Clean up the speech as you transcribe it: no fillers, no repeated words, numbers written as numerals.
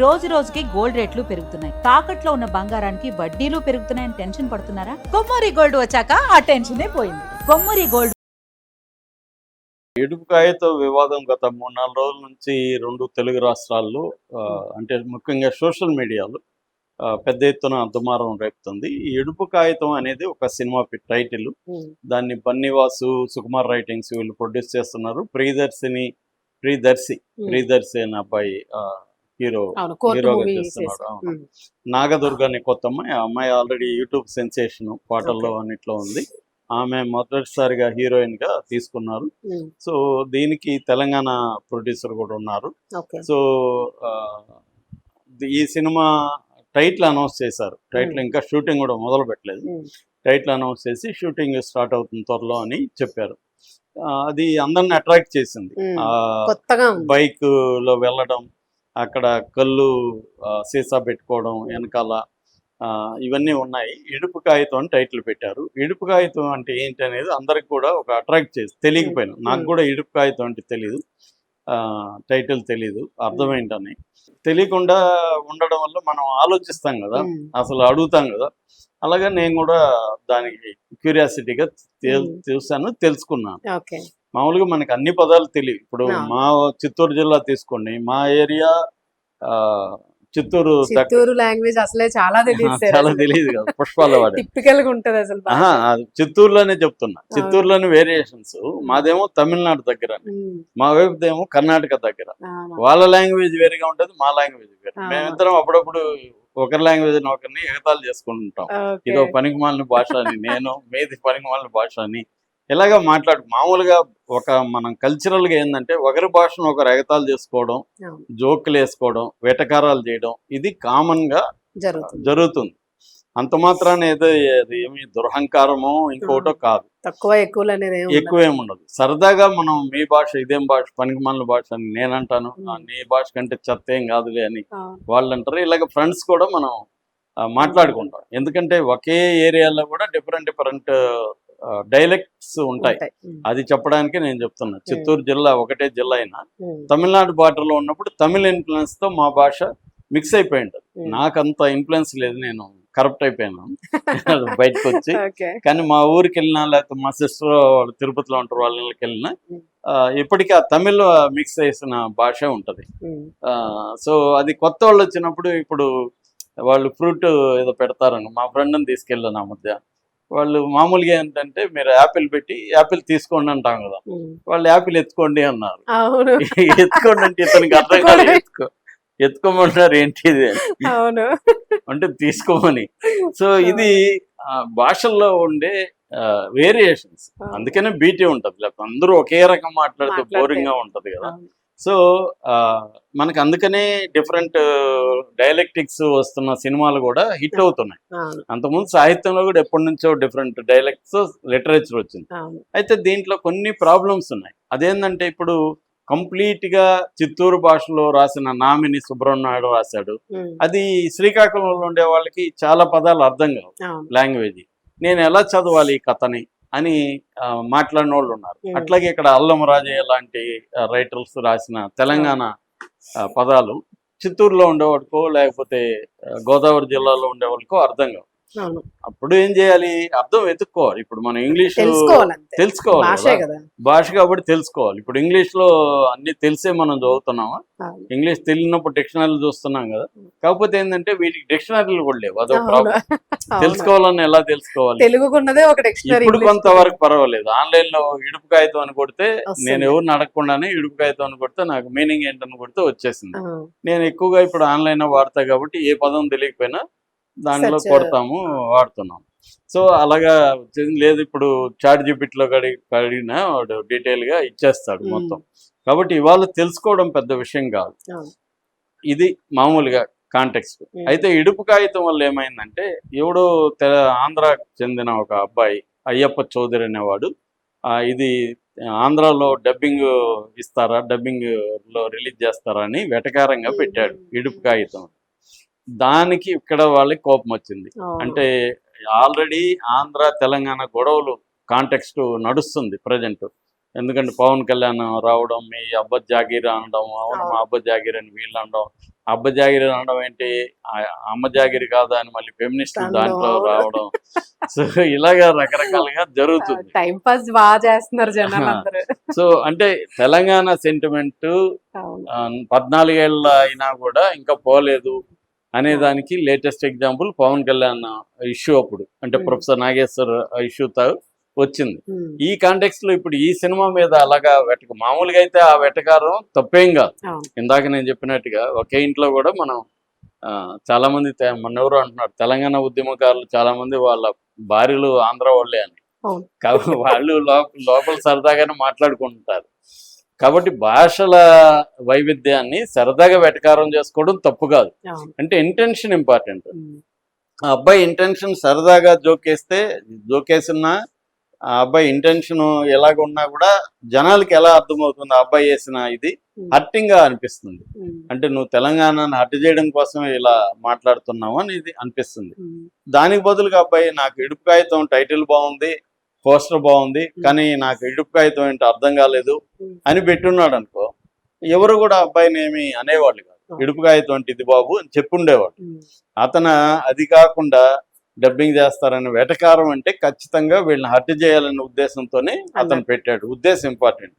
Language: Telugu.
రోజు రోజుకి గోల్డ్ రేట్లు పెరుగుతున్నాయి. తాకట్లో ఉన్న బంగారానికి వడ్డీలు పెరుగుతున్నాయని టెన్షన్ పడుతున్నారా? కొమ్మూరి గోల్డ్ వచ్చాక ఆ టెన్షనే పోయింది. కొమ్మూరి గోల్డ్. ఇడుపుకాయతో వివాదం గత 3-4 రోజుల నుంచి 2 తెలుగు రాష్ట్రాల్లో అంటే ముఖ్యంగా సోషల్ మీడియాలో పెద్ద ఎత్తున దుమారం రేపుతుంది. ఈ ఇడుపు కాగితం అనేది ఒక సినిమా టైటిల్. దాన్ని బన్నీవాసు, సుకుమార్ రైటింగ్స్ వీళ్ళు ప్రొడ్యూస్ చేస్తున్నారు. ప్రియదర్శి అనే అబ్బాయి హీరోగా చేస్తున్నాడు. నాగదుర్గ అనే కొత్త అమ్మాయి. ఆ అమ్మాయి ఆల్రెడీ యూట్యూబ్ సెన్సేషన్, పాటల్లో అన్నిట్లో ఉంది. ఆమె మొదటిసారిగా హీరోయిన్ గా తీసుకున్నారు. సో దీనికి తెలంగాణ ప్రొడ్యూసర్ కూడా ఉన్నారు. సో ఈ సినిమా టైటిల్ అనౌన్స్ చేశారు. టైటిల్ ఇంకా షూటింగ్ కూడా మొదలు పెట్టలేదు. టైటిల్ అనౌన్స్ చేసి షూటింగ్ స్టార్ట్ అవుతుంది త్వరలో అని చెప్పారు. అది అందరిని అట్రాక్ట్ చేసింది. బైక్ లో వెళ్ళడం, అక్కడ కళ్ళు సీసా పెట్టుకోవడం వెనకాల, ఇవన్నీ ఉన్నాయి. ఇడుపు కాగితం అని టైటిల్ పెట్టారు. ఇడుపు కాగితం అంటే ఏంటి అనేది అందరికి కూడా ఒక అట్రాక్ట్ చేసి తెలియకపోయినా, నాకు కూడా ఇడుపు కాగితం అంటే తెలీదు, టైటిల్ తెలీదు, అర్థమేంటని తెలియకుండా ఉండడం వల్ల మనం ఆలోచిస్తాం కదా, అసలు అడుగుతాం కదా. అలాగే నేను కూడా దానికి క్యూరియాసిటీగా చూసాను, తెలుసుకున్నాను. మామూలుగా మనకి అన్ని పదాలు తెలియదు. ఇప్పుడు మా చిత్తూరు జిల్లా తీసుకోండి, మా ఏరియా చిత్తూరు లాంగ్వేజ్ అసలే చాలా తెలియదు కదా. పుష్పాల వాడు టిపికల్ గా ఉంటది అసలు. చిత్తూరులోనే చెప్తున్నా, చిత్తూరులోని వేరియేషన్స్. మాదేమో తమిళనాడు దగ్గర, మా వైపుదేమో కర్ణాటక దగ్గర. వాళ్ళ లాంగ్వేజ్ వేరుగా ఉంటది, మా లాంగ్వేజ్ వేరు. మేమిద్దరం అప్పుడప్పుడు ఒకరి లాంగ్వేజ్ ఒకరిని ఎగతాలు చేసుకుంటుంటాం. ఇదో పనికిమాలిన భాష అని, నేను మీది పనికిమాలిన భాష అని ఇలాగా మామూలుగా మనం కల్చరల్ గా ఏంటంటే ఒకరి భాషను ఒకరు ఎగతాలు చేసుకోవడం, జోకులు వేసుకోవడం, వేటకారాలు చేయడం, ఇది కామన్ గా జరుగుతుంది. అంత మాత్రాన్ని ఏమి దురహంకారమో ఇంకోటో కాదు, ఎక్కువేముండదు. సరదాగా మనం మీ భాష ఇదేం భాష, పనికిమాలిన భాష అని నేనంటాను, నీ భాష కంటే చెత్త ఏం కాదులే అని వాళ్ళు అంటారు. ఇలాగ ఫ్రెండ్స్ కూడా మనం మాట్లాడుకుంటాం. ఎందుకంటే ఒకే ఏరియాలో కూడా డిఫరెంట్ డైలెక్ట్స్ ఉంటాయి. అది చెప్పడానికి నేను చెప్తున్నా. చిత్తూరు జిల్లా ఒకటే జిల్లా అయినా తమిళనాడు బార్డర్ లో ఉన్నప్పుడు తమిళ ఇన్ఫ్లుయెన్స్ తో మా భాష మిక్స్ అయిపోయి ఉంటుంది. నాకు అంత ఇన్ఫ్లుయెన్స్ లేదు, నేను కరప్ట్ అయిపోయాను బయటకు వచ్చి. కానీ మా ఊరికి వెళ్ళినా, లేకపోతే మా సిస్టర్ వాళ్ళు తిరుపతిలో ఉంటారు, వాళ్ళకి వెళ్ళినా ఇప్పటికీ ఆ తమిళ్ మిక్స్ చేసిన భాష ఉంటది. సో అది కొత్త వాళ్ళు వచ్చినప్పుడు, ఇప్పుడు వాళ్ళు ఫ్రూట్ ఏదో పెడతారని మా ఫ్రెండ్ని తీసుకెళ్ళాను. ఆ మధ్య వాళ్ళు మామూలుగా ఏంటంటే, మీరు యాపిల్ పెట్టి యాపిల్ తీసుకోండి అంటాం కదా, వాళ్ళు యాపిల్ ఎత్తుకోండి అన్నారు. ఎత్తుకోండి అంటే ఇతనికి అర్థం కాదు, ఎత్తుకోమంటారు ఏంటిది అంటే తీసుకోమని. సో ఇది భాషల్లో ఉండే వేరియేషన్స్, అందుకనే బీటీ ఉంటది. లేకపోతే అందరూ ఒకే రకం మాట్లాడితే బోరింగ్ గా ఉంటది కదా. సో మనకు అందుకనే డిఫరెంట్ డైలెక్టిక్స్ వస్తున్న సినిమాలు కూడా హిట్ అవుతున్నాయి. అంతకుముందు సాహిత్యంలో కూడా ఎప్పటి నుంచో డిఫరెంట్ డైలెక్ట్స్ లిటరేచర్ వచ్చింది. అయితే దీంట్లో కొన్ని ప్రాబ్లమ్స్ ఉన్నాయి. అదేంటంటే, ఇప్పుడు కంప్లీట్ గా చిత్తూరు భాషలో రాసిన నామిని సుబ్రహ్మణ్యుడు రాశాడు. అది శ్రీకాకుళంలో ఉండే వాళ్ళకి చాలా పదాలు అర్థం కావు లాంగ్వేజ్. నేను ఎలా చదవాలి ఈ కథని అని మాట్లాడిన వాళ్ళు ఉన్నారు. అట్లాగే ఇక్కడ అల్లం రాజయ్య లాంటి రైటర్స్ రాసిన తెలంగాణ పదాలు చిత్తూరులో ఉండేవాడికో, లేకపోతే గోదావరి జిల్లాలో ఉండేవాళ్ళకో అర్థం కావు. అప్పుడు ఏం చేయాలి, అర్థం వెతుక్కోవాలి. ఇప్పుడు మనం ఇంగ్లీష్ తెలుసుకోవాలి, భాష కాబట్టి తెలుసుకోవాలి. ఇప్పుడు ఇంగ్లీష్ లో అన్ని తెలిసే మనం చదువుతున్నామా? ఇంగ్లీష్ తెలియనప్పుడు డిక్షనరీలు చూస్తున్నాం కదా. కాకపోతే ఏంటంటే వీటికి డిక్షనరీలు కూడా లేవు, అదొక ప్రాబ్లం. తెలుసుకోవాలని ఎలా తెలుసుకోవాలి? ఇప్పుడు కొంతవరకు పర్వాలేదు. ఆన్లైన్ లో ఇడుపు కాగితం అని కొడితే, నేను ఎవరిని అడగకుండానే ఇడుపు కాగితం అని కొడితే నాకు మీనింగ్ ఏంటని కొడితే వచ్చేసింది. నేను ఎక్కువగా ఇప్పుడు ఆన్లైన్ వాడతా కాబట్టి ఏ పదం తెలియకపోయినా దానిలో కొడతాము, వాడుతున్నాం. సో అలాగా లేదు, ఇప్పుడు చాట్ జీపీటీలో కడిగినా వాడు డీటెయిల్ గా ఇచ్చేస్తాడు మొత్తం. కాబట్టి ఇవాళ తెలుసుకోవడం పెద్ద విషయం కాదు, ఇది మామూలుగా కాంటెక్స్ట్. అయితే ఇడుపు కాగితం వల్ల ఏమైందంటే, ఎవడో ఆంధ్రాకి చెందిన ఒక అబ్బాయి అయ్యప్ప చౌదరి అనేవాడు, ఇది ఆంధ్రాలో డబ్బింగ్ ఇస్తారా, డబ్బింగ్ లో రిలీజ్ చేస్తారా అని వెటకారంగా పెట్టాడు ఇడుపు కాగితం. దానికి ఇక్కడ వాళ్ళకి కోపం వచ్చింది. అంటే ఆల్రెడీ ఆంధ్ర తెలంగాణ గొడవలు కాంటెక్స్ట్ నడుస్తుంది ప్రజెంట్. ఎందుకంటే పవన్ కళ్యాణ్ రావడం, మీ అబ్బ జాగీర్ అనడం, అవును మా అబ్బ జాగీర్ అని వీళ్ళు అనడం, అబ్బ జాగీర్ అనడం ఏంటి, అమ్మ జాగీర్ కాదా అని మళ్ళీ ఫెమినిస్ట్ దాంట్లో రావడం. సో ఇలాగా రకరకాలుగా జరుగుతుంది. టైం పాస్ బాగా చేస్తున్నారు జనాలు అందరూ. సో అంటే తెలంగాణ సెంటిమెంట్ 14 ఏళ్ళ అయినా కూడా ఇంకా పోలేదు అనే దానికి latest example Pawan Kalyan issue అప్పుడు, అంటే ప్రొఫెసర్ నాగేశ్వర్ ఇష్యూతో వచ్చింది. ఈ కాంటెక్స్ట్ లో ఇప్పుడు ఈ సినిమా మీద అలాగా మామూలుగా అయితే ఆ వెటకారం తప్పేం కాదు. ఇందాక నేను చెప్పినట్టుగా ఒకే ఇంట్లో కూడా మనం చాలా మంది ఎవరు అంటున్నారు, తెలంగాణ ఉద్యమకారులు చాలా మంది వాళ్ళ భార్యలు ఆంధ్ర వాళ్ళే అని. వాళ్ళు లోపల సరదాగానే మాట్లాడుకుంటారు. కాబట్టి భాషల వైవిధ్యాన్ని సరదాగా వెటకారం చేసుకోవడం తప్పు కాదు. అంటే ఇంటెన్షన్ ఇంపార్టెంట్. ఆ అబ్బాయి ఇంటెన్షన్ సరదాగా జోకేసిన ఆ అబ్బాయి ఇంటెన్షన్ ఎలాగున్నా కూడా జనాలకి ఎలా అర్థమవుతుంది, ఆ అబ్బాయి వేసిన ఇది హర్టింగ్ గా అనిపిస్తుంది. అంటే నువ్వు తెలంగాణను హర్ట్ చేయడం కోసం ఇలా మాట్లాడుతున్నావు అని ఇది అనిపిస్తుంది. దానికి బదులుగా అబ్బాయి నాకు ఇడుపు కాగితం టైటిల్ బాగుంది, పోస్టర్ బాగుంది, కానీ నాకు ఇడుపు కాగితం ఏంటో అర్థం కాలేదు అని పెట్టున్నాడు అనుకో, ఎవరు కూడా అబ్బాయిని ఏమి అనేవాళ్ళు కాదు. ఇడుపు కాగితం అంటే ఇది బాబు అని చెప్పుండేవాడు. అతను అది కాకుండా డబ్బింగ్ చేస్తారని వెటకారం అంటే ఖచ్చితంగా వీళ్ళని హర్ట్ చేయాలనే ఉద్దేశంతోనే అతను పెట్టాడు. ఉద్దేశం ఇంపార్టెంట్.